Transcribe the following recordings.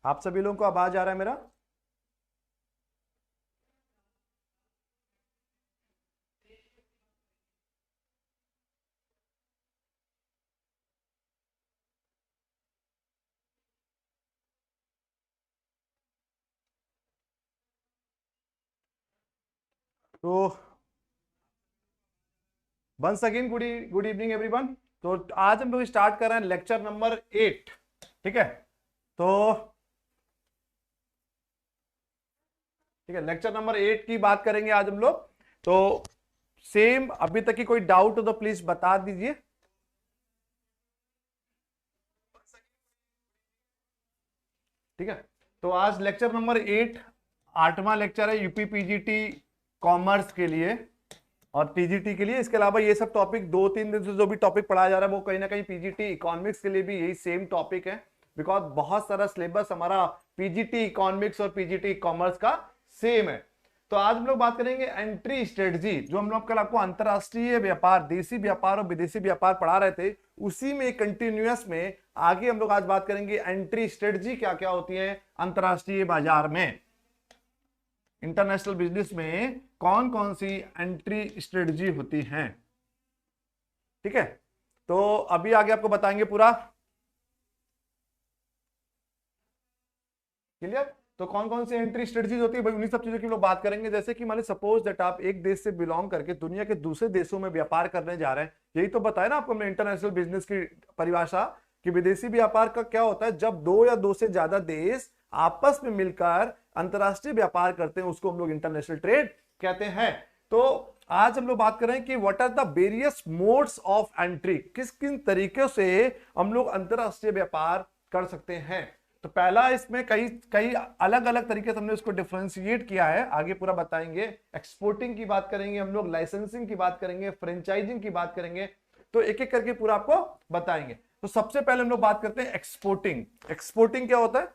आप सभी लोगों को आवाज आ रहा है मेरा? तो once again good evening everyone. तो आज हम लोग स्टार्ट कर रहे हैं लेक्चर नंबर 8। ठीक है, तो ठीक है, लेक्चर नंबर 8 की बात करेंगे आज हम लोग। तो सेम अभी तक की कोई डाउट हो तो प्लीज बता दीजिए। ठीक है, तो आज लेक्चर नंबर 8 8वां लेक्चर है यूपी पीजीटी कॉमर्स के लिए और टीजीटी के लिए। इसके अलावा ये सब टॉपिक 2-3 दिन से जो भी टॉपिक पढ़ाया जा रहा है वो कहीं ना कहीं पीजीटी इकोनॉमिक्स के लिए भी यही सेम टॉपिक है, बिकॉज बहुत सारा सिलेबस हमारा पीजीटी इकोनॉमिक्स और पीजीटी कॉमर्स का सेम है। तो आज हम लोग बात करेंगे एंट्री स्ट्रेटजी। जो हम लोग कल आपको अंतरराष्ट्रीय व्यापार, देशी व्यापार और विदेशी व्यापार पढ़ा रहे थे, उसी में कंटिन्यूअस में आगे हम लोग आज बात करेंगे एंट्री स्ट्रेटजी क्या क्या होती है अंतरराष्ट्रीय बाजार में। इंटरनेशनल बिजनेस में कौन कौन सी एंट्री स्ट्रेटजी होती हैं। ठीक है, तो अभी आगे आपको बताएंगे पूरा क्लियर। तो कौन कौन सी एंट्री स्ट्रेटजीज होती है भाई, उन्हीं सब चीजों की हम लोग बात करेंगे। जैसे कि मान ली सपोज दैट आप एक देश से बिलोंग करके दुनिया के दूसरे देशों में व्यापार करने जा रहे हैं। यही तो बताया ना आपको हमने इंटरनेशनल बिजनेस की परिभाषा, कि विदेशी व्यापार का क्या होता है, जब दो या दो से ज्यादा देश आपस में मिलकर अंतरराष्ट्रीय व्यापार करते हैं, उसको हम लोग इंटरनेशनल ट्रेड कहते हैं। तो आज हम लोग बात करें कि what are the various modes of entry, किस किन तरीके से हम लोग अंतरराष्ट्रीय व्यापार कर सकते हैं। तो पहला, इसमें कई कई अलग अलग तरीके से हमने उसको डिफरेंशिएट किया है, आगे पूरा बताएंगे। एक्सपोर्टिंग की बात करेंगे हम लोग, लाइसेंसिंग की बात करेंगे, फ्रेंचाइजिंग की बात करेंगे, तो एक एक करके पूरा आपको बताएंगे। तो सबसे पहले हम लोग बात करते हैं एक्सपोर्टिंग। एक्सपोर्टिंग क्या होता है,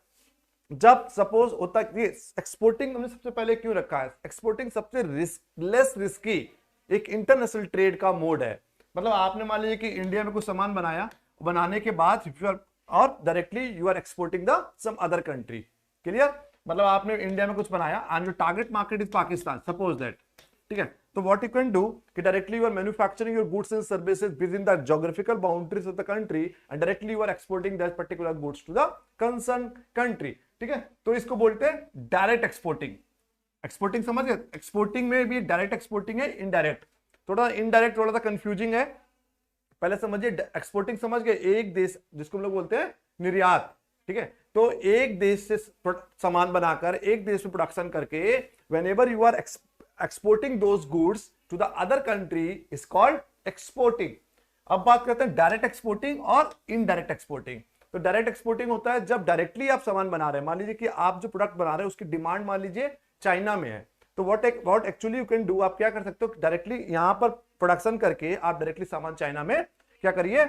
जब सपोज होता है एक्सपोर्टिंग हमने सबसे पहले क्यों रखा है, एक्सपोर्टिंग सबसे लेस रिस्की एक इंटरनेशनल ट्रेड का मोड है। मतलब आपने मान लीजिए कि इंडिया में कुछ सामान बनाया, बनाने के बाद और directly you are exporting the some other country. Clear, मतलब आपने इंडिया में कुछ बनाया and your target market is Pakistan, suppose that. ठीक है, तो व्हाट यू कैन डू कि directly you are manufacturing your goods and services within the geographical boundaries of the country and directly you are exporting that particular goods to the concern country. ठीक है, तो इसको बोलते हैं direct exporting. Exporting समझ गए, exporting में भी डायरेक्ट एक्सपोर्टिंग है, इनडायरेक्ट। थोड़ा इनडायरेक्ट थोड़ा सा कंफ्यूजिंग है, पहले समझिए। एक्सपोर्टिंग समझ गए, एक देश जिसको हम लोग बोलते हैं निर्यात। ठीक है, तो एक देश से सामान बनाकर एक देश में प्रोडक्शन करके whenever you are exporting those goods to the other country is called exporting. अब बात करते हैं डायरेक्ट एक्सपोर्टिंग और इनडायरेक्ट एक्सपोर्टिंग। तो डायरेक्ट एक्सपोर्टिंग होता है जब डायरेक्टली आप सामान बना रहे हैं, मान लीजिए कि आप जो प्रोडक्ट बना रहे हैं उसकी डिमांड मान लीजिए चाइना में है, तो what actually you can do, आप क्या कर सकते हो, डायरेक्टली यहां पर प्रोडक्शन करके आप डायरेक्टली सामान चाइना में क्या करिए,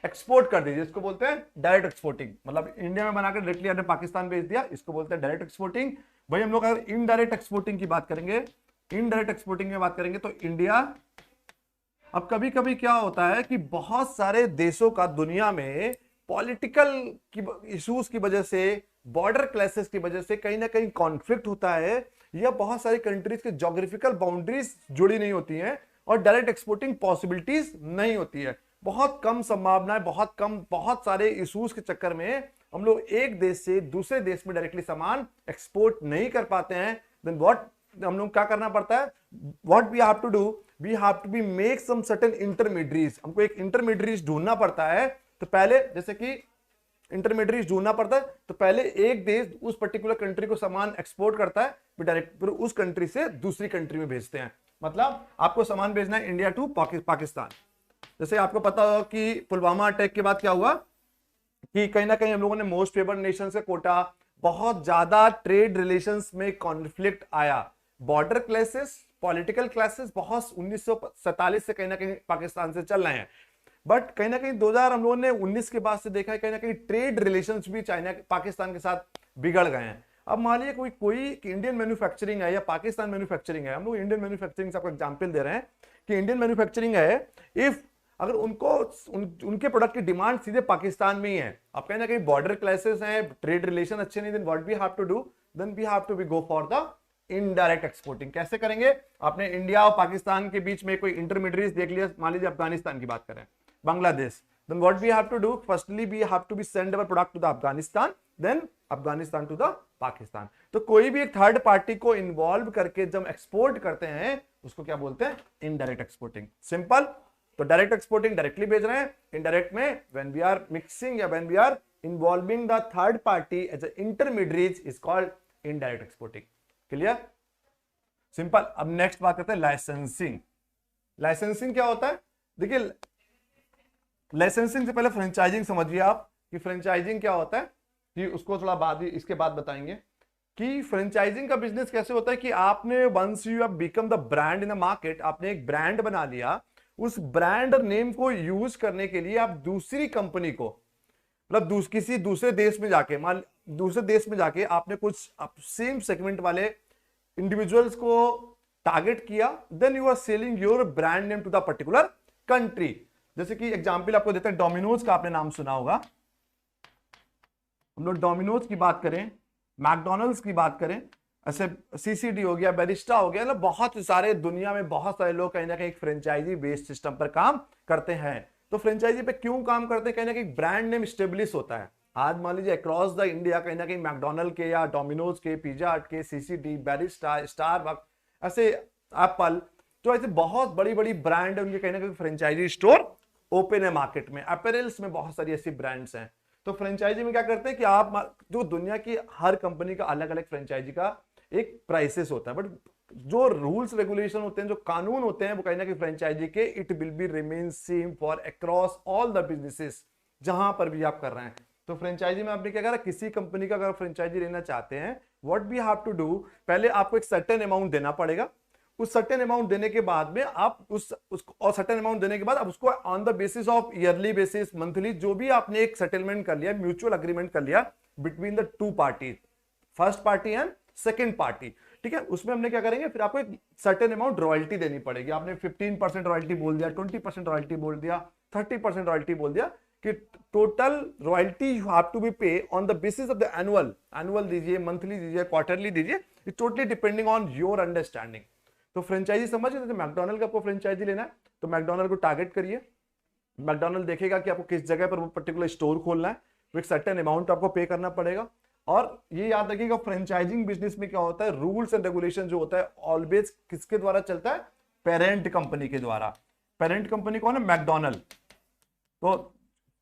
एक्सपोर्ट कर दीजिए। इसको बोलते हैं डायरेक्ट एक्सपोर्टिंग। मतलब इंडिया में बनाकर डायरेक्टली आपने पाकिस्तान भेज दिया, इसको बोलते हैं डायरेक्ट एक्सपोर्टिंग। भाई हम लोग अगर इनडायरेक्ट एक्सपोर्टिंग की बात करेंगे, इनडायरेक्ट एक्सपोर्टिंग की बात करेंगे तो इंडिया, अब कभी कभी क्या होता है कि बहुत सारे देशों का दुनिया में पॉलिटिकल की इश्यूज की वजह से, बॉर्डर क्लैशेस की वजह से कहीं ना कहीं कॉन्फ्लिक्ट होता है, या बहुत सारी कंट्रीज के ज्योग्राफिकल बाउंड्रीज जुड़ी नहीं होती हैं और डायरेक्ट एक्सपोर्टिंग पॉसिबिलिटीज नहीं होती है। बहुत कम संभावनाएं, बहुत कम, बहुत सारे इश्यूज के चक्कर में हम लोग एक देश से दूसरे देश में डायरेक्टली सामान एक्सपोर्ट नहीं कर पाते हैं। देन व्हाट हम लोग क्या करना पड़ता है, what we have to do, we have to be make some certain intermediates. हमको एक इंटरमीडिएट्स ढूंढना पड़ता है। तो पहले जैसे कि इंटरमीडिएट्स ढूंढना पड़ता है, तो पहले एक देश उस पर्टिकुलर कंट्री को सामान एक्सपोर्ट करता है, फिर डायरेक्ट फिर उस कंट्री से दूसरी कंट्री में भेजते हैं। मतलब आपको सामान भेजना है इंडिया टू पाकिस्तान। जैसे आपको पता होगा कि पुलवामा अटैक के बाद क्या हुआ कि कहीं ना कहीं हम लोगों ने मोस्ट फेवर्ड नेशन का कोटा, बहुत ज्यादा ट्रेड रिलेशंस में कॉन्फ्लिक्ट आया, बॉर्डर क्लैशेस, पॉलिटिकल क्लैशेस बहुत 1947 से कहीं ना कहीं पाकिस्तान से चल रहे हैं। बट कहीं ना कहीं 2000 हम लोगों ने 19 के बाद से देखा है कहीं ना कहीं ट्रेड रिलेशंस भी चाइना पाकिस्तान के साथ बिगड़ गए हैं। अब मान लीजिए कोई कोई इंडियन मैन्युफैक्चरिंग है या पाकिस्तान मैन्युफैक्चरिंग है, हम लोग इंडियन मैन्युफैक्चरिंग से आपको एग्जांपल दे रहे हैं कि इंडियन मैन्युफैक्चरिंग है, इफ अगर उनके प्रोडक्ट की डिमांड सीधे पाकिस्तान में ही है, अब कहीं ना कहीं बॉर्डर क्लासेस हैं, ट्रेड रिलेशन अच्छे नहीं, then what we have to do, then we have to be go for the indirect exporting. कैसे करेंगे? आपने इंडिया और पाकिस्तान के बीच में कोई इंटरमीडिएट देख लिया, मान लीजिए अफगानिस्तान की बात करें, Bangladesh, then what we have to do, firstly we have to be send our product to the Afghanistan, then Afghanistan to the Pakistan। तो कोई भी एक थर्ड पार्टी को इन्वॉल्व करके जब एक्सपोर्ट करते हैं उसको क्या बोलते हैं? Indirect exporting. सिंपल। तो डायरेक्ट एक्सपोर्टिंग डायरेक्टली भेज रहे हैं, इनडायरेक्ट में व्हेन वी आर मिक्सिंग या when we are involving the third party as a intermediate is called indirect exporting. Clear? Simple. अब नेक्स्ट बात करते हैं लाइसेंसिंग। लाइसेंसिंग क्या होता है? देखिए, लाइसेंसिंग से पहले फ्रेंचाइजिंग समझिए आप कि फ्रेंचाइजिंग क्या होता है, कि उसको थोड़ा बाद ही इसके बाद बताएंगे कि फ्रेंचाइजिंग का बिजनेस कैसे होता है। कि आपने once you have become the brand in the market, आपने एक ब्रांड बना लिया, उस ब्रांड नेम को यूज करने के लिए आप दूसरी कंपनी को, मतलब किसी दूसरे देश में जाके, मान दूसरे देश में जाके आपने कुछ सेम सेगमेंट वाले इंडिविजुअल्स को टारगेट किया, then you are selling your brand name to the particular country. जैसे कि एग्जांपल आपको देते हैं, डोमिनोज का आपने नाम सुना होगा, हम लोग डोमिनोज की बात करें, मैकडॉनल्ड्स की बात करें, ऐसे सीसीडी हो गया, बैरिस्टा हो गया, मतलब बहुत सारे दुनिया में बहुत सारे लोग कहीं ना कहीं फ्रेंचाइजी बेस्ड सिस्टम पर काम करते हैं। तो फ्रेंचाइजी पे क्यों काम करते हैं? कहीं ना कहीं ब्रांड नेम स्टेब्लिश होता है। आज मान लीजिए अक्रॉस द इंडिया कहीं ना कहीं मैकडॉनल्ड के या डोमिनोज के, पिज्जा हट के, सीसीडी, बैरिस्टा, स्टारबक्स, ऐसे एप्पल, तो ऐसे बहुत बड़ी बड़ी ब्रांड है, उनके कहीं ना कहीं फ्रेंचाइजी स्टोर ओपन है मार्केट में। अपैरल्स में बहुत सारी ऐसी ब्रांड्स हैं। तो फ्रेंचाइजी में क्या करते हैं कि आप जो दुनिया की हर कंपनी का अलग अलग फ्रेंचाइजी का एक प्राइसेस होता है, बट जो रूल्स रेगुलेशन होते हैं, जो कानून होते हैं, वो कहीं ना कहीं फ्रेंचाइजी के it will be remain same for across all the businesses जहां पर भी आप कर रहे हैं। तो फ्रेंचाइजी में आपने क्या करा, किसी कंपनी का अगर फ्रेंचाइजी लेना चाहते हैं, what we have to do, पहले आपको एक सर्टेन अमाउंट देना पड़ेगा। उस सर्टेन अमाउंट देने के बाद में आप और सर्टेन अमाउंट देने के बाद आप उसको on the basis of yearly basis, monthly, जो भी आपने एक सेटलमेंट कर लिया, म्यूचुअल अग्रीमेंट कर लिया between the two party, first party and second party, ठीक है, उसमें हमने क्या करेंगे, फिर आपको एक सर्टेन अमाउंट रॉयल्टी देनी पड़ेगी। आपने 15% रॉयल्टी बोल दिया, 20% रॉयल्टी बोल दिया, 30% रॉयल्टी बोल दिया, कि total royalty you have to be pay on the basis of the annual दीजिए, मंथली दीजिए, क्वार्टरली दीजिए, it totally depending on your understanding. तो फ्रेंचाइजी समझ, जैसे मैकडॉनल्ड का आपको फ्रेंचाइजी लेना है तो मैकडॉनल्ड को टारगेट करिए, मैकडॉनल्ड देखेगा कि आपको किस जगह पर वो पर्टिकुलर स्टोर खोलना है, तो एक सर्टेन अमाउंट आपको पे करना पड़ेगा। और ये याद रखिएगा, फ्रेंचाइजिंग बिजनेस में क्या होता है, रूल्स एंड रेगुलेशन जो होता है ऑलवेज किसके द्वारा चलता है? पेरेंट कंपनी के द्वारा। पेरेंट कंपनी कौन है? मैकडॉनल्ड। तो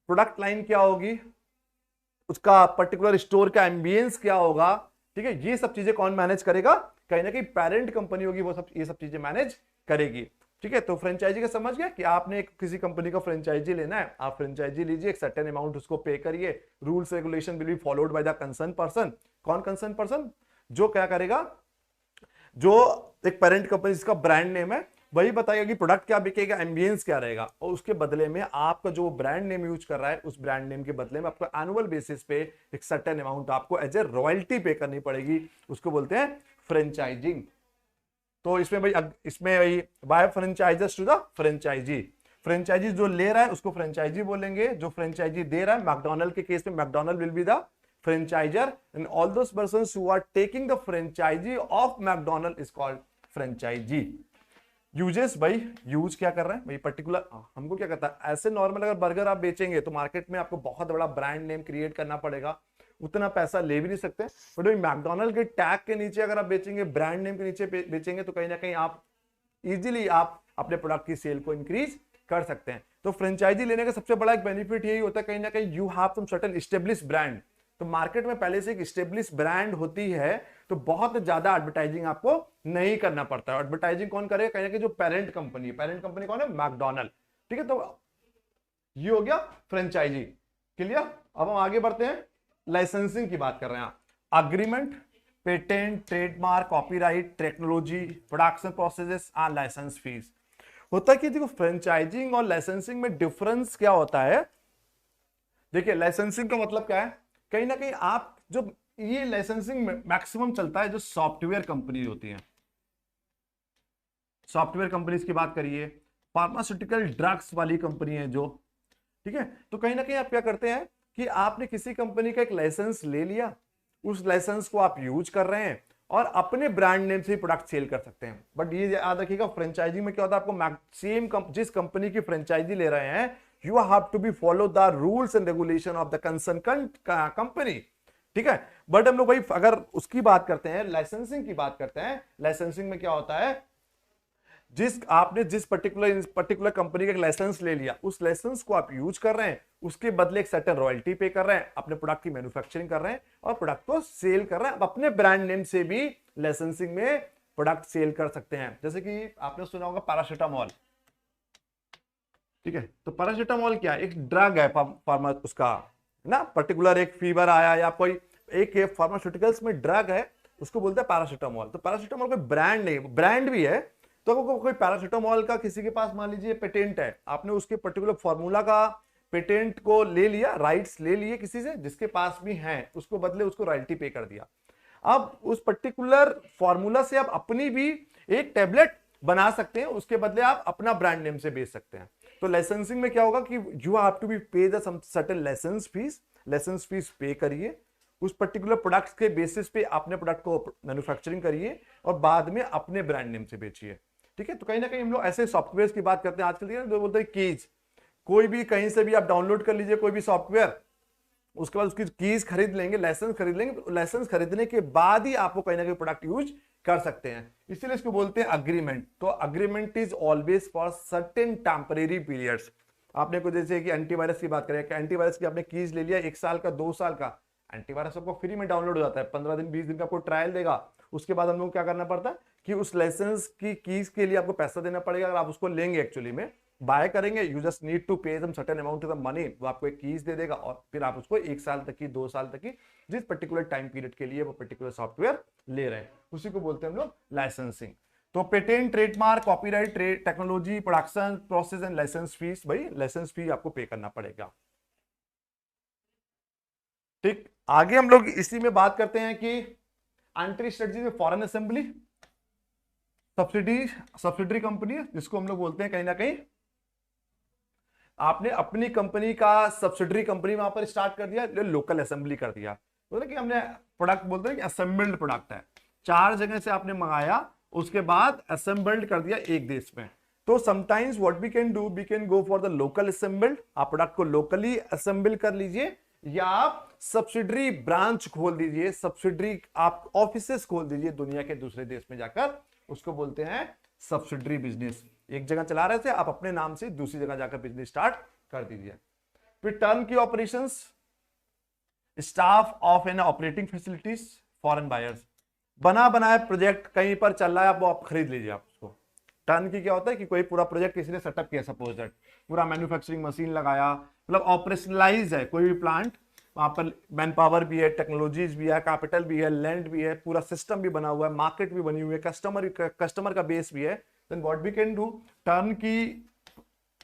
प्रोडक्ट लाइन क्या होगी, उसका पर्टिकुलर स्टोर का एम्बियंस क्या होगा, ठीक है, ये सब चीजें कौन मैनेज करेगा? कहीं ना कहीं पेरेंट कंपनी होगी, वो सब ये सब चीजें मैनेज करेगी, ठीक है। तो फ्रेंचाइजी का समझ गया कि आपने किसी कंपनी का फ्रेंचाइजी लेना है, आप फ्रेंचाइजी लीजिए, एक सर्टेन अमाउंट उसको पे करिए, rules regulation will be followed by the concern person. कौन कंसर्न पर्सन? जो क्या करेगा, जो एक पेरेंट कंपनी जिसका ब्रांड नेम है, वही बताएगा कि प्रोडक्ट क्या बिकेगा, एम्बियंस क्या रहेगा, और उसके बदले में आपका जो ब्रांड नेम यूज कर रहा है, उस ब्रांड नेम के बदले में आपको एनुअल बेसिस पे एक सर्टेन अमाउंट आपको एज ए रॉयल्टी पे करनी पड़ेगी, उसको बोलते हैं फ्रेंचाइजिंग। तो इसमें भाई by franchisers to the franchisee, franchisee जो ले रहा है उसको फ्रेंचाइजी बोलेंगे, जो फ्रेंचाइजी दे रहा है, मैकडॉनल्ड के केस में McDonald will be the franchisor and all those persons who are taking the franchisee of McDonald is called franchisee. Uses, भाई यूज क्या कर रहे हैं भाई, पर्टिकुलर हमको क्या कहता है, ऐसे नॉर्मल अगर बर्गर आप बेचेंगे तो मार्केट में आपको बहुत बड़ा ब्रांड नेम क्रिएट करना पड़ेगा, उतना पैसा ले भी नहीं सकते, बट भाई मैकडॉनल्ड के टैग के नीचे अगर आप बेचेंगे, ब्रांड नेम के नीचे बेचेंगे, तो कहीं ना कहीं आप इजीली आप अपने प्रोडक्ट की सेल को इंक्रीज कर सकते हैं। तो फ्रेंचाइजी लेने का सबसे बड़ा एक बेनिफिट यही होता है, कहीं ना कहीं you have some certain establish brand. तो मार्केट में पहले से एक एस्टेब्लिश ब्रांड होती है, तो बहुत ज्यादा एडवर्टाइजिंग आपको नहीं करना पड़ता है। एडवर्टाइजिंग कौन करेगा? कहीं ना कहीं जो पेरेंट कंपनी कौन है? मैकडॉनल्ड, ठीक है। तो ये हो गया फ्रेंचाइजी, क्लियर। अब हम आगे बढ़ते हैं, लाइसेंसिंग की बात कर रहे हैं। Agreement, patent, trademark, copyright, technology, production processes and license fees. होता है कि देखो फ्रेंचाइजिंग और लाइसेंसिंग में डिफरेंस क्या होता है। देखिए लाइसेंसिंग का मतलब क्या है, कहीं ना कहीं आप जो ये लाइसेंसिंग मैक्सिमम चलता है जो सॉफ्टवेयर कंपनी होती है, सॉफ्टवेयर कंपनीज की बात करिए, फार्मास्यूटिकल ड्रग्स वाली कंपनी है जो, ठीक है। तो कहीं ना कहीं आप क्या करते हैं कि आपने किसी कंपनी का एक लाइसेंस ले लिया, उस लाइसेंस को आप यूज कर रहे हैं और अपने ब्रांड नेम से प्रोडक्ट सेल कर सकते हैं। बट ये याद रखिएगा, फ्रेंचाइजी में क्या होता है, आपको जिस कंपनी की फ्रेंचाइजी ले रहे हैं, you have to be follow the rules and regulation of the concern company, ठीक है। बट हम लोग भाई अगर उसकी बात करते हैं, लाइसेंसिंग की बात करते हैं, लाइसेंसिंग में क्या होता है, जिस पर्टिकुलर कंपनी का लाइसेंस ले लिया, उस लाइसेंस को आप यूज कर रहे हैं, उसके बदले एक सर्टेन रॉयल्टी पे कर रहे हैं, अपने प्रोडक्ट की मैन्युफैक्चरिंग कर रहे हैं और प्रोडक्ट को सेल कर रहे हैं। अपने ब्रांड नेम से भी लाइसेंसिंग में प्रोडक्ट सेल कर सकते हैं। जैसे कि आपने सुना होगा पैरासिटामोल, ठीक है। तो पैरासिटामोल क्या है, एक ड्रग है फार्मा उसका ना, पर्टिकुलर एक फीवर आया या कोई एक फार्मास्यूटिकल्स में ड्रग है, उसको बोलते हैं पैरासिटामोल। तो पैरासिटामोल कोई ब्रांड नहीं, ब्रांड भी है। तो कोई पैरासिटामोल का किसी के पास मान लीजिए पेटेंट है, आपने उसके पर्टिकुलर फॉर्मूला का पेटेंट को ले लिया, राइट्स ले लिए किसी से जिसके पास भी है, उसको बदले उसको रॉयल्टी पे कर दिया। अब उस पर्टिकुलर फॉर्मूला से आप अपनी भी एक टेबलेट बना सकते हैं, उसके बदले आप अपना ब्रांड नेम से बेच सकते हैं। तो लाइसेंसिंग में क्या होगा कि you have to be pay the some certain license fees pay करिए, उस पर्टिकुलर प्रोडक्ट्स के बेसिस पे अपने प्रोडक्ट को मैन्युफैक्चरिंग करिए और बाद में अपने ब्रांड नेम से बेचिए, ठीक है। तो कहीं ना कहीं हम लोग ऐसे सॉफ्टवेयर की बात करते हैं आजकल, जो बोलते हैं कीज, कोई भी कहीं से भी आप डाउनलोड कर लीजिए कोई भी सॉफ्टवेयर, उसके बाद उसकी कीज खरीद लेंगे, लाइसेंस खरीद लेंगे, लाइसेंस खरीदने के बाद ही आपको कहीं ना कहीं प्रोडक्ट यूज कर सकते हैं, इसीलिए इसको बोलते हैं अग्रीमेंट। तो agreement is always for certain temporary periods. आपने को जैसे कि एंटीवायरस की बात करें, एंटीवायरस की आपने कीज ले लिया 1 साल का 2 साल का, एंटीवायरस आपको फ्री में डाउनलोड हो जाता है, 15 दिन 20 दिन का आपको ट्रायल देगा। उसके बाद हम लोग क्या करना पड़ता है कि उस लाइसेंस की कीज के लिए आपको पैसा देना पड़ेगा। अगर आप उसको लेंगे, एक्चुअली में बाय करेंगे, you just need to pay some certain amount of money, वो आपको एक कीज दे देगा और फिर आप उसको 1 साल तक की 2 साल तक की जिस पर्टिकुलर टाइम पीरियड के लिए वो पर्टिकुलर सॉफ्टवेयर ले रहे हैं, उसी को बोलते हैं हम लोग लाइसेंसिंग। तो patent, trademark, copyright, technology, production, process and license fees, भाई लाइसेंस फी आपको पे करना पड़ेगा, ठीक। आगे हम लोग इसी में बात करते हैं कि एंट्री स्ट्रेटजी में फॉरेन असेंबली, सब्सिडरी कंपनी है जिसको हम लोग बोलते हैं, कहीं ना कहीं आपने अपनी कंपनी का सब्सिडरी कंपनी वहां पर स्टार्ट कर दिया, लोकल असेंबली कर दिया, बोलते कि हमने प्रोडक्ट बोलते हैं कि असेंबल्ड प्रोडक्ट है, 4 जगह से आपने मंगाया, उसके बाद असेंबल्ड कर दिया एक देश में। तो sometimes what we can do, we can go for the local assembled, आप प्रोडक्ट को लोकली असेंबल कर लीजिए, या आप सब्सिडरी ब्रांच खोल दीजिए, सब्सिडरी आप ऑफिसेस खोल दीजिए दुनिया के दूसरे देश में जाकर, उसको बोलते हैं सब्सिडरी बिजनेस। एक जगह चला रहे थे, आप अपने नाम से दूसरी जगह जाकर बिजनेस स्टार्ट कर दीजिए। फिर टर्न की operations, staff of an operating facilities, foreign buyers, बना बनाया प्रोजेक्ट कहीं पर चल रहा है, वो आप खरीद लीजिए आप उसको। टर्न की क्या होता है कि कोई पूरा प्रोजेक्ट किसी ने सेटअप किया, सपोज दैट पूरा मैन्युफैक्चरिंग मशीन लगाया, मतलब ऑपरेशनलाइज है कोई भी प्लांट, वहां पर मैन पावर भी है, टेक्नोलॉजीज भी है, कैपिटल भी है, लैंड भी है, पूरा सिस्टम भी बना हुआ है, मार्केट भी बनी हुई है, कस्टमर का बेस भी है। Then what we can do, turnkey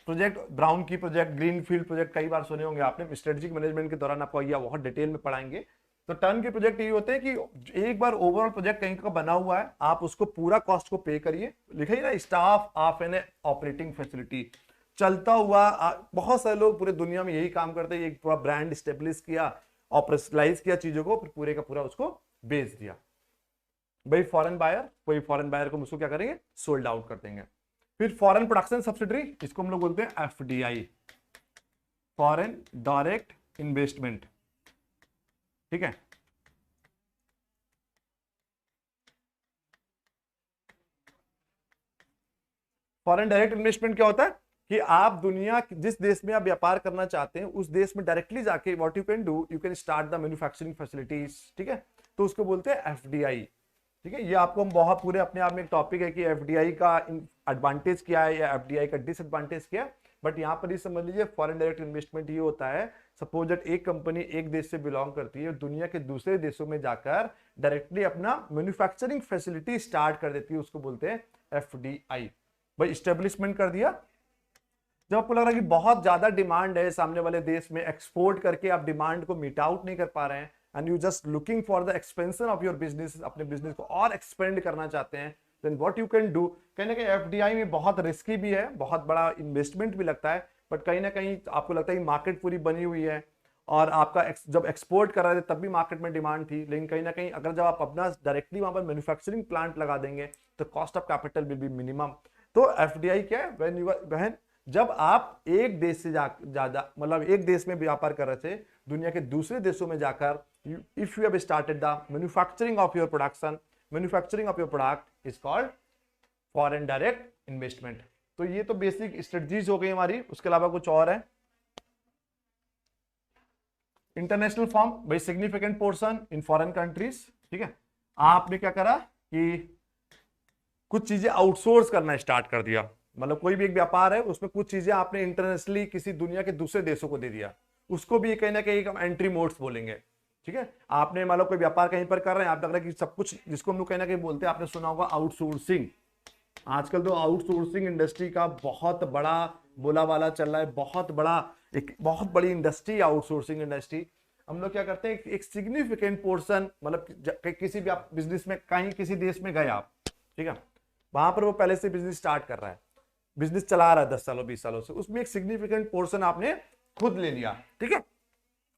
project, brown key project, green field project, कई बार सुने होंगे आपने, स्ट्रेटेजिक मैनेजमेंट के दौरान आपको यह बहुत डिटेल में पढ़ाएंगे। तो टर्न के प्रोजेक्ट ये होते हैं कि एक बार ओवरऑल प्रोजेक्ट कहीं का बना हुआ है, आप उसको पूरा कॉस्ट को पे करिए, लिखिए ना staff of an operating facility, चलता हुआ। बहुत सारे लोग पूरे दुनिया में यही काम करते हैं, एक पूरा ब्रांड स्टेब्लिश किया, ऑपरेशनलाइज किया चीजों को, फिर पूरे का पूरा उसको बेच दिया। भाई फॉरेन बायर, कोई फॉरेन बायर को उसको क्या करेंगे, सोल्ड आउट कर देंगे। फिर फॉरेन प्रोडक्शन सब्सिडरी, इसको हम लोग बोलते हैं एफडीआई, फॉरेन डायरेक्ट इन्वेस्टमेंट, ठीक है। फॉरेन डायरेक्ट इन्वेस्टमेंट क्या होता है कि आप दुनिया जिस देश में आप व्यापार करना चाहते हैं उस देश में डायरेक्टली जाके what you can do, you can start the manufacturing facilities, ठीक है। तो उसको बोलते हैं एफडीआई, ठीक है। ये आपको हम बहुत पूरे अपने आप में एक टॉपिक है कि एफडीआई का एडवांटेज क्या है या एफडीआई का डिसएडवांटेज क्या है, बट यहाँ पर ही समझ लीजिए फॉरेन डायरेक्ट इन्वेस्टमेंट ये होता है, सपोज दैट एक कंपनी एक देश से बिलोंग करती है, दुनिया के दूसरे देशों में जाकर डायरेक्टली अपना मैन्युफैक्चरिंग फैसिलिटी स्टार्ट कर देती है, उसको बोलते हैं एफडीआई। भाई स्टेब्लिशमेंट कर दिया, जब आपको लग रहा है कि बहुत ज्यादा डिमांड है सामने वाले देश में, एक्सपोर्ट करके आप डिमांड को मीट आउट नहीं कर पा रहे हैं, and you just looking for the expansion of your business, अपने बिजनेस को और एक्सपेंड करना चाहते हैं, then what you can do, कहीं ना कहीं एफडीआई में बहुत रिस्की भी है, बहुत बड़ा इन्वेस्टमेंट भी लगता है, बट कहीं ना कहीं आपको लगता है कि मार्केट पूरी बनी हुई है और आपका जब एक्सपोर्ट कर रहे थे तब भी मार्केट में डिमांड थी, लेकिन कहीं ना कहीं अगर जब आप अपना डायरेक्टली वहां पर मैन्युफैक्चरिंग प्लांट लगा देंगे तो cost of capital will be minimum. तो एफडीआई क्या है, व्हेन जब आप एक देश से ज्यादा मतलब एक देश में व्यापार कर रहे थे, दुनिया के दूसरे देशों में जाकर if you have started the manufacturing of your production, manufacturing of your product is called foreign direct investment. तो ये तो बेसिक स्ट्रेटजीज हो गई हमारी, उसके अलावा कुछ और है। इंटरनेशनल फॉर्म, भाई significant portion in foreign countries, ठीक है। आपने क्या करा कि कुछ चीजें आउटसोर्स करना स्टार्ट कर दिया, मतलब कोई भी एक व्यापार है उसमें कुछ चीजें आपने इंटरनेशनली किसी दुनिया के दूसरे देशों को दे दिया, उसको भी कहीं ना कहीं हम एंट्री मोड्स बोलेंगे, ठीक है। आपने मतलब कोई व्यापार कहीं पर कर रहे हैं, आप लग रहा है कि सब कुछ जिसको हम लोग कहीं ना कहीं बोलते हैं, आपने सुना होगा आउटसोर्सिंग। आजकल तो आउटसोर्सिंग इंडस्ट्री का बहुत बड़ा बोलाबाला चल रहा है, बहुत बड़ा एक बहुत बड़ी इंडस्ट्री आउटसोर्सिंग इंडस्ट्री। हम लोग क्या करते हैं, एक सिग्निफिकेंट पोर्शन, मतलब किसी भी आप बिजनेस में कहीं किसी देश में गए आप, ठीक है, वहां पर वो पहले से बिजनेस स्टार्ट कर रहा है, बिजनेस चला रहा है 10 सालों 20 सालों से, उसमें एक सिग्निफिकेंट पोर्शन आपने खुद ले लिया, ठीक है।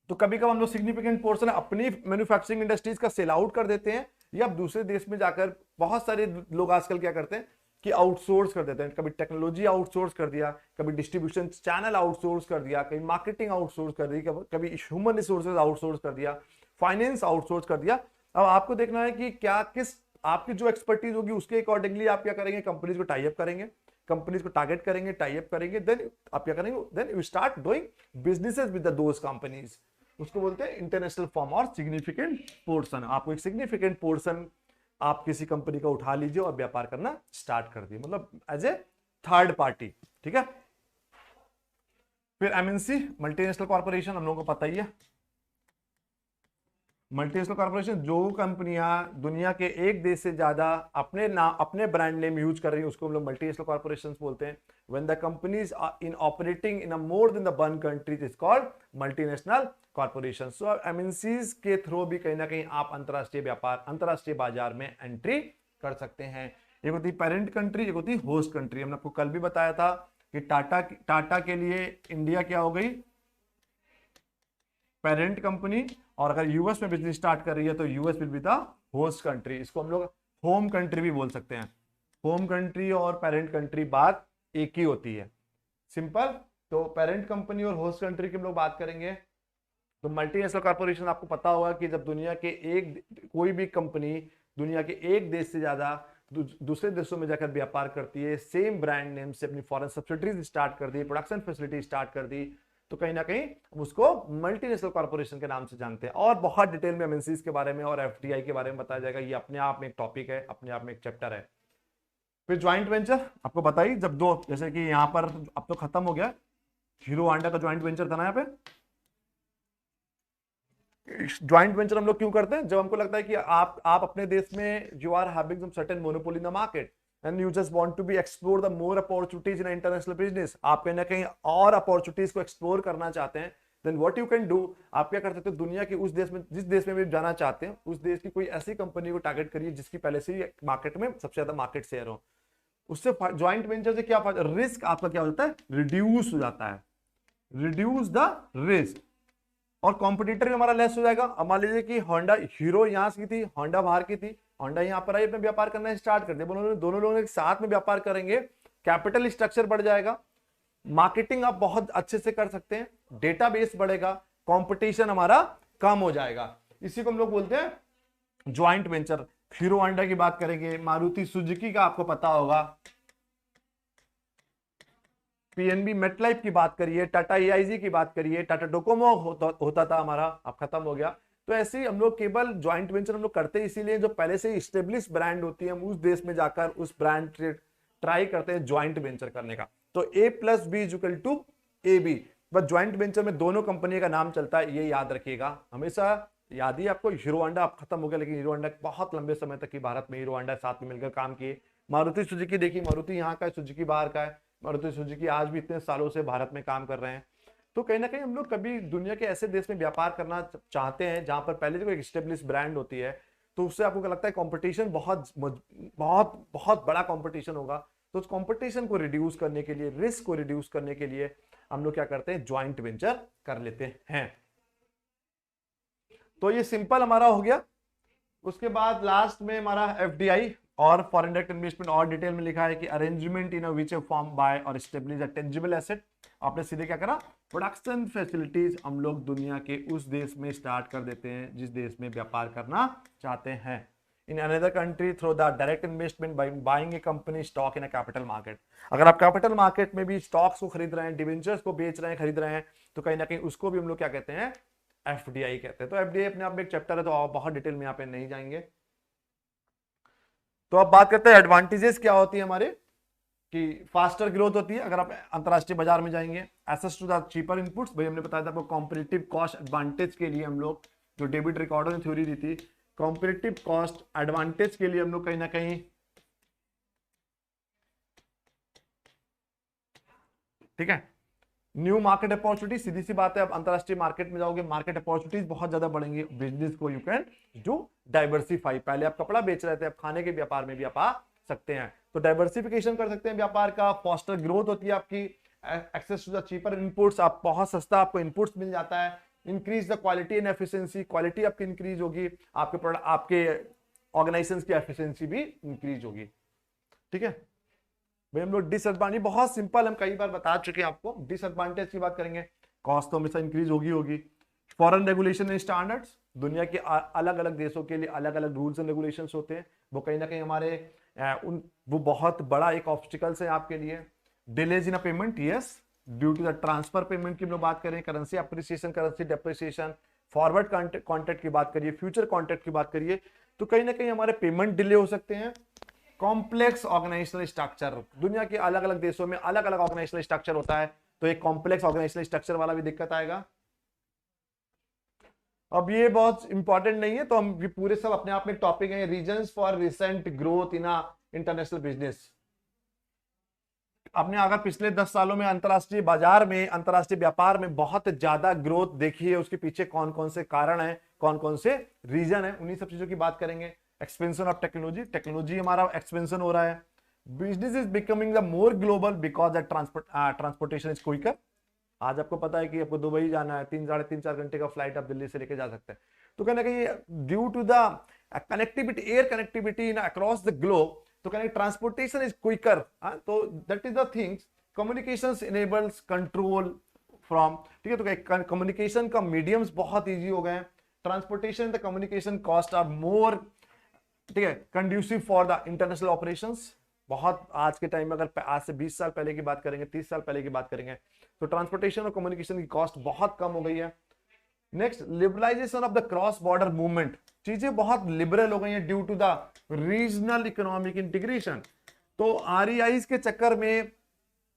तो कभी कभी हम लोग सिग्निफिकेंट पोर्शन अपनी मैन्युफैक्चरिंग इंडस्ट्रीज का सेल आउट कर देते हैं, या दूसरे देश में जाकर बहुत सारे लोग आजकल क्या करते हैं कि आउटसोर्स कर देते हैं, कभी टेक्नोलॉजी आउटसोर्स कर दिया, कभी डिस्ट्रीब्यूशन चैनल आउटसोर्स कर दिया, कभी मार्केटिंग आउटसोर्स कर दी, कभी ह्यूमन रिसोर्सेज आउटसोर्स कर दिया, फाइनेंस आउटसोर्स कर दिया। अब आपको देखना है कि क्या किस आपकी जो एक्सपर्टीज होगी उसके अकॉर्डिंगली आप क्या करेंगे, कंपनीज को टाई अप करेंगे, कंपनीज को टारगेट करेंगे, टाई अप करेंगे, देन आप क्या करेंगे, then you start doing businesses with those companies, उसको बोलते हैं इंटरनेशनल फॉर्म और सिग्निफिकेंट पोर्शन। आपको एक सिग्निफिकेंट पोर्शन आप किसी कंपनी का उठा लीजिए और व्यापार करना स्टार्ट कर दिए, मतलब एज ए थर्ड पार्टी, ठीक है। फिर एमएनसी मल्टीनेशनल कॉर्पोरेशन, हम लोगों को पता ही है, मल्टीनेशनल कॉर्पोरेशन जो कंपनियां दुनिया के एक देश से ज्यादा अपने नाम अपने ब्रांड नेम यूज कर रही है उसको हम लोग मल्टीनेशनल कॉर्पोरेशंस बोलते हैं। When the companies in operating in a more than the one country is called multinational corporation. So MNCs के थ्रू भी कहीं ना कहीं आप अंतरराष्ट्रीय व्यापार अंतरराष्ट्रीय बाजार में एंट्री कर सकते हैं। एक होती पेरेंट कंट्री, एक होती होस्ट कंट्री। हमने आपको कल भी बताया था कि टाटा के लिए इंडिया क्या हो गई, पेरेंट कंपनी, और अगर यूएस में बिजनेस स्टार्ट कर रही है तो US will be the host country. इसको हम लोग होम कंट्री भी बोल सकते हैं। होम कंट्री और पेरेंट कंट्री बात एक ही होती है, सिंपल। तो पेरेंट कंपनी और होस्ट कंट्री की हम लोग बात करेंगे। तो मल्टीनेशनल कॉर्पोरेशन आपको पता होगा कि जब दुनिया के कोई भी कंपनी दुनिया के एक देश से ज्यादा दूसरे देशों में जाकर व्यापार करती है, सेम ब्रांड नेम से अपनी फॉरेन सब्सिडीज स्टार्ट कर दी, प्रोडक्शन फैसिलिटी स्टार्ट कर दी, तो कहीं ना कहीं उसको मल्टीनेशनल कॉर्पोरेशन के नाम से जानते हैं। और बहुत डिटेल में एमएनसीज के बारे में और एफडीआई के बारे में बताया जाएगा, ये अपने आप में एक टॉपिक है, अपने आप में एक चैप्टर है। फिर ज्वाइंट वेंचर आपको बताइए, जब दो जैसे कि यहाँ पर अब तो खत्म हो गया, हीरो होंडा का ज्वाइंट वेंचर था ना, यहाँ पे ज्वाइंट वेंचर हम लोग क्यों करते हैं, जब हमको लगता है कि आप अपने देश में you are having some certain monopoly in the market and you just want to be explore the more opportunities in international business, आप कहीं ना कहीं और अपॉर्चुनिटीज को एक्सप्लोर करना चाहते हैं, then what you can do, आप क्या कर सकते हो, दुनिया के उस देश में जिस देश में भी जाना चाहते हैं उस देश की कोई ऐसी कंपनी को टारगेट करिए जिसकी पहले से ही मार्केट में सबसे ज्यादा मार्केट शेयर हो। उससे ज्वाइंट वेंचर से क्या फायदा, रिस्क आपका क्या होता है, रिड्यूस हो जाता है, रिड्यूस द रिस्क, और कॉम्पिटिटर भी हमारा लेस हो जाएगा। अब मान लीजिए कि होंडा हीरो यहाँ की थी, होंडा बाहर की थी, होंडा यहाँ पर आई अपना व्यापार करना स्टार्ट कर दिया, दोनों लोग साथ में व्यापार करेंगे, कैपिटल स्ट्रक्चर बढ़ जाएगा, मार्केटिंग आप बहुत अच्छे से कर सकते हैं, डेटाबेस बढ़ेगा, कंपटीशन हमारा कम हो जाएगा। इसी को हम लोग बोलते हैं ज्वाइंट वेंचर। हीरो होंडा की बात करेंगे, मारुति सुजुकी का आपको पता होगा, पीएनबी मेटलाइफ की बात करिए, टाटा एआईजी की बात करिए, टाटा डोकोमो होता था हमारा, अब खत्म हो गया। तो ऐसे ही हम लोग केवल ज्वाइंट वेंचर हम लोग करते हैं इसीलिए जो पहले से इस्टेब्लिश ब्रांड होती है हम उस देश में जाकर उस ब्रांड ट्राई करते हैं ज्वाइंट वेंचर करने का। तो A+B=AB, बस ज्वाइंट वेंचर में दोनों कंपनी का नाम चलता है, ये याद रखिएगा हमेशा। याद ही आपको हीरो होंडा अब खत्म हो गया, लेकिन हीरो होंडा बहुत लंबे समय तक की भारत में हीरो होंडा साथ में मिलकर काम किए। मारुति सुजुकी देखिए, मारुति यहाँ का है, सुजुकी बाहर का है, मारुति सुजुकी आज भी इतने सालों से भारत में काम कर रहे हैं। तो कहीं ना कहीं हम लोग कभी दुनिया के ऐसे देश में व्यापार करना चाहते हैं जहां पर पहले से कोई एस्टेब्लिश ब्रांड होती है, तो उससे आपको क्या लगता है, कंपटीशन बहुत बहुत बहुत बड़ा कंपटीशन होगा। तो उस कंपटीशन को रिड्यूस करने के लिए, रिस्क को रिड्यूस करने के लिए हम लोग क्या करते हैं, ज्वाइंट वेंचर कर लेते हैं। तो ये सिंपल हमारा हो गया। उसके बाद लास्ट में हमारा एफडीआई और फॉरेन डायरेक्ट इन्वेस्टमेंट और डिटेल में लिखा है कि arrangement in which form by और एस्टेब्लिश अ टेंजिबल एसेट। आपने सीधे क्या करा, प्रोडक्शन फैसिलिटीज हम लोग दुनिया के उस देश में स्टार्ट कर देते हैं जिस देश में व्यापार करना चाहते हैं। In another country through the direct investment by buying A company stock in a capital market. अगर आप कैपिटल मार्केट में भी स्टॉक्स को खरीद रहे हैं, डिवेंचर्स को बेच रहे हैं, खरीद रहे हैं, तो कहीं ना कहीं उसको भी हम लोग क्या कहते हैं, एफडीआई कहते हैं। तो एफडीआई अपने आप में एक चैप्टर है, तो बहुत डिटेल में यहाँ पे नहीं जाएंगे। तो अब बात करते हैं एडवांटेजेस क्या होती है हमारे, कि फास्टर ग्रोथ होती है अगर आप अंतरराष्ट्रीय बाजार में जाएंगे, access to the cheaper inputs, भाई हमने बताया था आपको कॉम्पिटिटिव कॉस्ट एडवांटेज के लिए हम लोग, जो डेविड रिकॉर्डो ने थ्योरी दी थी, कॉम्पिटिटिव कॉस्ट एडवांटेज के लिए हम लोग कहीं ना कहीं, ठीक है, न्यू मार्केट अपॉर्चुनिटी, सीधी सी बात है, आप अंतरराष्ट्रीय मार्केट में जाओगे, मार्केट अपॉर्चुनिटीज बहुत ज्यादा बढ़ेंगी, बिजनेस को यू कैन डू डाइवर्सिफाई। पहले आप कपड़ा बेच रहे थे, आप खाने के व्यापार में भी आप आ सकते हैं, तो डाइवर्सिफिकेशन कर सकते हैं व्यापार का, फास्टर ग्रोथ होती है आपकी, access to the cheaper inputs, आप बहुत सस्ता आपको इनपुट्स मिल जाता है, increase the quality and efficiency, quality आपकी इंक्रीज होगी, आपके प्रोडक्ट, आपके ऑर्गेनाइजेशन की एफिशिएंसी भी इंक्रीज होगी। ठीक है भाई, हम लोग डिसएडवांटेज बहुत सिंपल, हम कई बार बता चुके हैं आपको। डिसएडवांटेज की बात करेंगे, कॉस्ट तो हमेशा इंक्रीज होगी होगी। फॉरेन रेगुलेशन एंड स्टैंडर्ड्स, दुनिया के अलग अलग देशों के लिए अलग अलग रूल्स एंड रेगुलेशंस होते हैं, वो कहीं ना कहीं हमारे वो बहुत बड़ा एक ऑब्स्टिकल्स है आपके लिए। Delays in payment, yes, due to the transfer payment की हम लोग बात करें, currency appreciation, currency depreciation, forward contract की बात करिए, फ्यूचर कॉन्ट्रैक्ट की बात करिए, तो कहीं ना कहीं हमारे पेमेंट डिले हो सकते हैं। कॉम्प्लेक्स ऑर्गेनाइजेशनल स्ट्रक्चर, दुनिया के अलग अलग देशों में अलग अलग ऑर्गेनाइजेशनल स्ट्रक्चर होता है, तो एक कॉम्प्लेक्स ऑर्गेनाइजेशनल स्ट्रक्चर वाला भी दिक्कत आएगा। अब ये बहुत इंपॉर्टेंट नहीं है, तो हम ये पूरे सब अपने आप में टॉपिक है, reasons for recent growth in international business. आपने अगर पिछले 10 सालों में अंतरराष्ट्रीय बाजार में, अंतरराष्ट्रीय व्यापार में बहुत ज्यादा ग्रोथ देखी है, उसके पीछे कौन कौन से कारण है, कौन कौन से रीजन है, उन्हीं सब चीजों की बात करेंगे। एक्सपेंशन ऑफ टेक्नोलॉजी, टेक्नोलॉजी हमारा एक्सपेंशन हो रहा है। Business is becoming the more global because the transportation is quicker. आज आपको पता है कि आपको दुबई जाना है, 3-3.5-4 घंटे का फ्लाइट आप दिल्ली से लेके जा सकते हैं, तो कहना कि due to the connectivity, air connectivity in across the globe, तो कहना ट्रांसपोर्टेशन इज क्विकर, तो that is the things, communications enables control from, ठीक है, तो कम्युनिकेशन का मीडियम्स बहुत इजी हो गए हैं, transportation the communication cost are more, ठीक है, conducive for the international operations. बहुत आज के टाइम में अगर आज से 20 साल पहले की बात करेंगे, 30 साल पहले की बात करेंगे, तो ट्रांसपोर्टेशन और कम्युनिकेशन की कॉस्ट बहुत कम हो गई है। Next, liberalization of the cross border movement, चीजें बहुत लिबरल हो गई हैं due to the regional economic integration. तो आरईआई के चक्कर में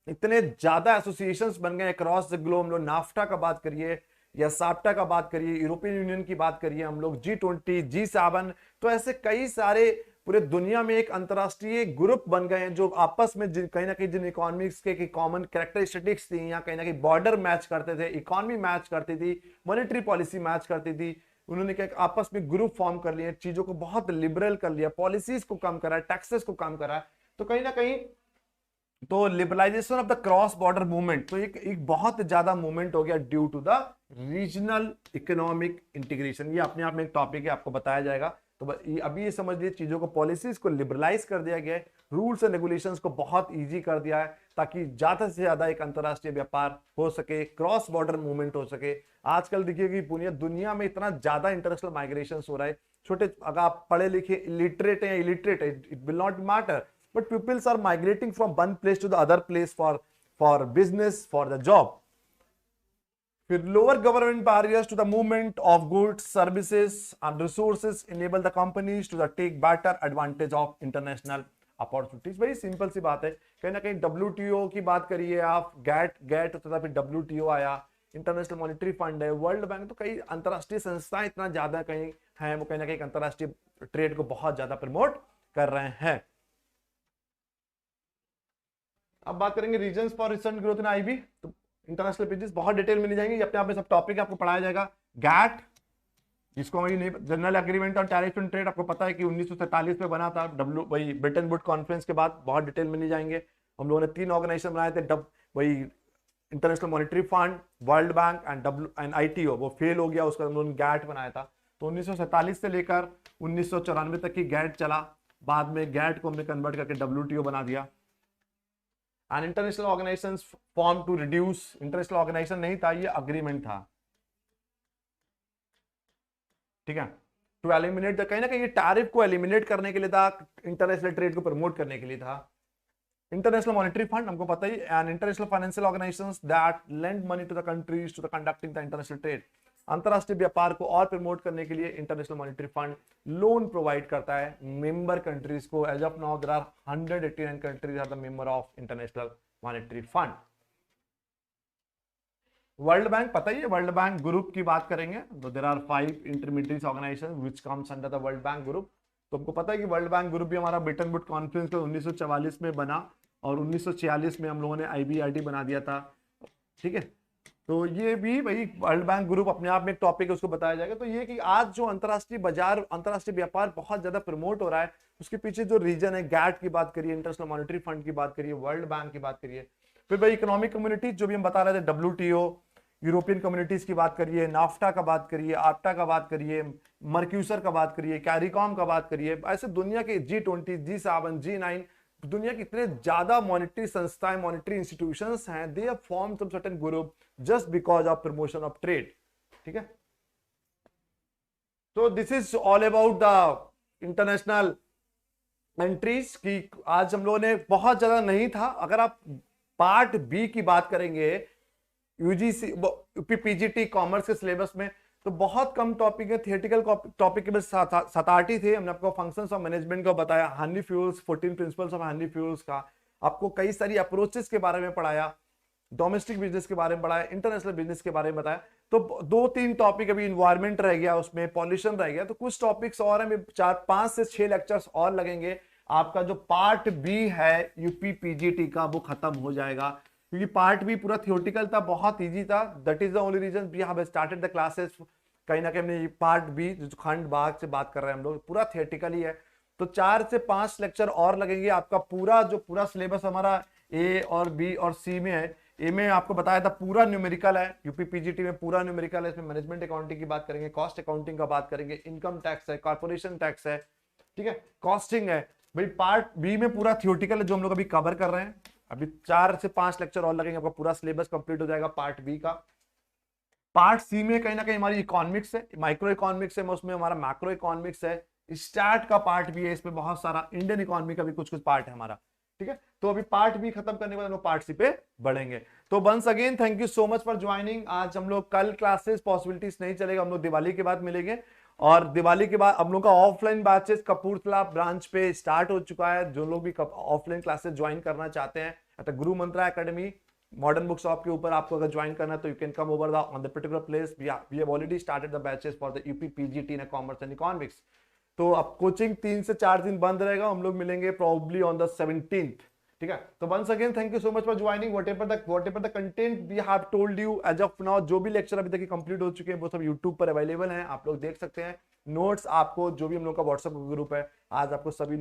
इतने ज्यादा एसोसिएशंस बन गए अक्रॉस द ग्लोब, हम लोग नाफ्टा का बात करिए या साप्टा का बात करिए, यूरोपियन यूनियन की बात करिए, हम लोग G20, G7, तो ऐसे कई सारे पूरे दुनिया में एक अंतरराष्ट्रीय ग्रुप बन गए हैं जो आपस में कहीं ना कहीं जिन इकोनॉमिक्स के कॉमन कैरेक्टरिस्टिक्स थी, या कहीं ना कहीं बॉर्डर मैच करते थे, इकोनॉमी मैच करती थी, मॉनेटरी पॉलिसी मैच करती थी, उन्होंने क्या आपस में ग्रुप फॉर्म कर लिए, चीजों को बहुत लिबरल कर लिया, पॉलिसीज को कम करा, टैक्सेस को कम करा, तो कहीं ना कहीं तो liberalization of the cross border movement, तो एक बहुत ज्यादा मूवमेंट हो गया due to the regional economic integration. ये अपने आप में एक टॉपिक है, आपको बताया जाएगा। तो अभी ये समझ लीजिए, चीजों को, पॉलिसीज को लिबरलाइज कर दिया गया है, रूल्स एंड रेगुलेशंस को बहुत इजी कर दिया है, ताकि ज्यादा से ज्यादा एक अंतरराष्ट्रीय व्यापार हो सके, क्रॉस बॉर्डर मूवमेंट हो सके। आजकल देखिए कि दुनिया में इतना ज्यादा इंटरनेशनल माइग्रेशन हो रहा है, छोटे, अगर आप पढ़े लिखे इलिटरेट है, इलिटरेट है, it will not matter, but pupils are migrating from one place to the other place for business, for the job. फिर lower government barriers to the movement of goods, services and resources enable the companies to take better advantage of international opportunities। भाई simple सी बात है, कहीं ना कहीं WTO की बात करिए आप, गैट होता था, फिर WTO आया, इंटरनेशनल मॉनिटरी फंड है, वर्ल्ड बैंक, तो कई अंतरराष्ट्रीय संस्थाएं इतना ज्यादा कहीं हैं, वो कहीं ना कहीं अंतरराष्ट्रीय ट्रेड को बहुत ज्यादा प्रमोट कर रहे हैं। अब बात करेंगे reasons for recent growth in IB, तो इंटरनेशनल बिजनेस बहुत डिटेल में नहीं जाएंगे, अपने आप में सब टॉपिक आपको पढ़ाया जाएगा। गैट, जिसको वही नहीं, general agreement on tariff and trade आपको पता है कि 1947 में बना था, डब्ल्यू वही ब्रिटेन वुड कॉन्फ्रेंस के बाद, बहुत डिटेल में नहीं जाएंगे। हम लोगों ने 3 ऑर्गेनाइजेशन बनाए थे, वही international monetary fund, world bank and ITO, वो फेल हो गया, उसका हम लोगों ने गैट बनाया था। तो 1947 से लेकर 1994 तक की गैट चला, बाद में गैट को हमने कन्वर्ट करके WTO बना दिया। And international organization form to reduce, international organization नहीं था, ये अग्रीमेंट था, ठीक है, टू एलिमिनेट कहीं ना कहीं ये टैरिफ को एलिमिनेट करने के लिए था, इंटरनेशनल ट्रेड को प्रमोट करने के लिए था। इंटरनेशनल मॉनेटरी फंड हमको पता ही, and international financial organisations that lend money to the countries to the conducting the international trade, अंतरराष्ट्रीय व्यापार को और प्रमोट करने के लिए international monetary fund loan provide करता है मेंबर कंट्रीज को। As of now there are 189 countries are the member of international monetary fund. World bank पता ही है, वर्ल्ड बैंक ग्रुप की बात करेंगे तो there are 5 intermediate organization which comes under the World Bank group. तो हमको पता है कि वर्ल्ड बैंक ग्रुप भी हमारा ब्रिटेन वुड कॉन्फ्रेंस के 1944 में बना, और 1946 में हम लोगों ने IBRD बना दिया था, ठीक है। तो ये भी वही वर्ल्ड बैंक ग्रुप अपने आप में एक टॉपिक है, उसको बताया जाएगा। तो ये कि आज जो अंतरराष्ट्रीय बाजार, अंतरराष्ट्रीय व्यापार बहुत ज्यादा प्रमोट हो रहा है, उसके पीछे जो रीजन है, गैट की बात करिए, इंटरनेशनल मॉनेटरी फंड की बात करिए, वर्ल्ड बैंक की बात करिए, फिर भाई इकोनॉमिक कम्युनिटी जो भी हम बता रहे थे, WTO, यूरोपियन कम्युनिटीज की बात करिए, नाफ्टा का बात करिए, आप्टा का बात करिए, मर्क्यूसर का बात करिए, कैरिकॉम का बात करिए, ऐसे दुनिया के G20, G7, G9, दुनिया के इतने ज्यादा मॉनेटरी संस्थाएं, मॉनेटरी इंस्टीट्यूशंस हैं, they have formed some certain group just because of promotion of trade, ठीक है। तो this is all about the international entries की आज हम लोगों ने, बहुत ज्यादा नहीं था। अगर आप पार्ट बी की बात करेंगे UGC PGT कॉमर्स के सिलेबस में, तो बहुत कम टॉपिक है, थियोरेटिकल टॉपिक के बस 7-8 ही थे। हमने आपको फंक्शंस ऑफ मैनेजमेंट का बताया, Henry fuels 14 principles of Henry fuels का, आपको कई सारी अप्रोचेस के बारे में पढ़ाया, डोमेस्टिक बिजनेस के बारे में पढ़ाया, इंटरनेशनल बिजनेस के बारे में बताया। तो 2-3 टॉपिक अभी इन्वायरमेंट रह गया, उसमें पॉल्यूशन रह गया, तो कुछ टॉपिक्स और हैं, 4-5 से 6 लेक्चर्स और लगेंगे। आपका जो पार्ट बी है यूपी PGT का, वो खत्म हो जाएगा, क्योंकि पार्ट बी पूरा थियोरेटिकल था, बहुत इजी था। That is the only reason we have started the classes. कहीं ना कहीं हमने पार्ट बी जो खंड भाग से बात कर रहे हैं हम लोग, पूरा थियोरेटिकल ही है। तो 4 से 5 लेक्चर और लगेंगे। आपका पूरा सिलेबस हमारा A और B और C में है। ए में आपको बताया था पूरा न्यूमेरिकल है, यूपी PGT में पूरा न्यूमेरिकल है। इसमें मैनेजमेंट अकाउंटिंग की बात करेंगे, कॉस्ट अकाउंटिंग का बात करेंगे, इनकम टैक्स है, कॉर्पोरेशन टैक्स है, ठीक है, कॉस्टिंग है। भाई पार्ट बी में पूरा थियोरेटिकल है जो हम लोग अभी कवर कर रहे हैं। अभी 4 से 5 लेक्चर और लगेंगे, आपका पूरा सिलेबस कंप्लीट हो जाएगा पार्ट बी का। पार्ट सी में कहीं ना कहीं हमारी इकोनॉमिक्स है, माइक्रो इकोनॉमिक्स है, उसमें हमारा मैक्रो इकोनॉमिक्स है, स्टार्ट का पार्ट भी है, इसमें बहुत सारा इंडियन इकोनॉमी का भी कुछ कुछ पार्ट है हमारा, ठीक है। तो अभी पार्ट बी खत्म करने के बाद हम लोग पार्ट सी पे बढ़ेंगे। तो once again thank you so much for joining. आज हम लोग कल क्लासेस पॉसिबिलिटीज नहीं चलेगा, हम लोग दिवाली के बाद मिलेंगे, और दिवाली के बाद हम लोग का ऑफलाइन बैचेस कपूरथला ब्रांच पे स्टार्ट हो चुका है। जो लोग भी ऑफलाइन क्लासेस ज्वाइन करना चाहते हैं तो Guru Mantra academy modern book shop के ऊपर आपको अगर ज्वाइन करना है तो you can come over the on the particular place. We have already started the batches for the UP PGT in commerce and economics. तो अब कोचिंग 3 से 4 दिन बंद रहेगा, हम लोग मिलेंगे प्रोबब्ली ऑन द 17th, ठीक है। तो once again thank you so much for joining. Whatever the content we have told you as of now, जो भी लेक्चर अभी तक कंप्लीट हो चुके हैं वो सब यूट्यूब पर अवेलेबल हैं, आप लोग देख सकते हैं। नोट्स आपको जो भी हम लोग का व्हाट्सएप ग्रुप है, आज आपको सभी नोट्स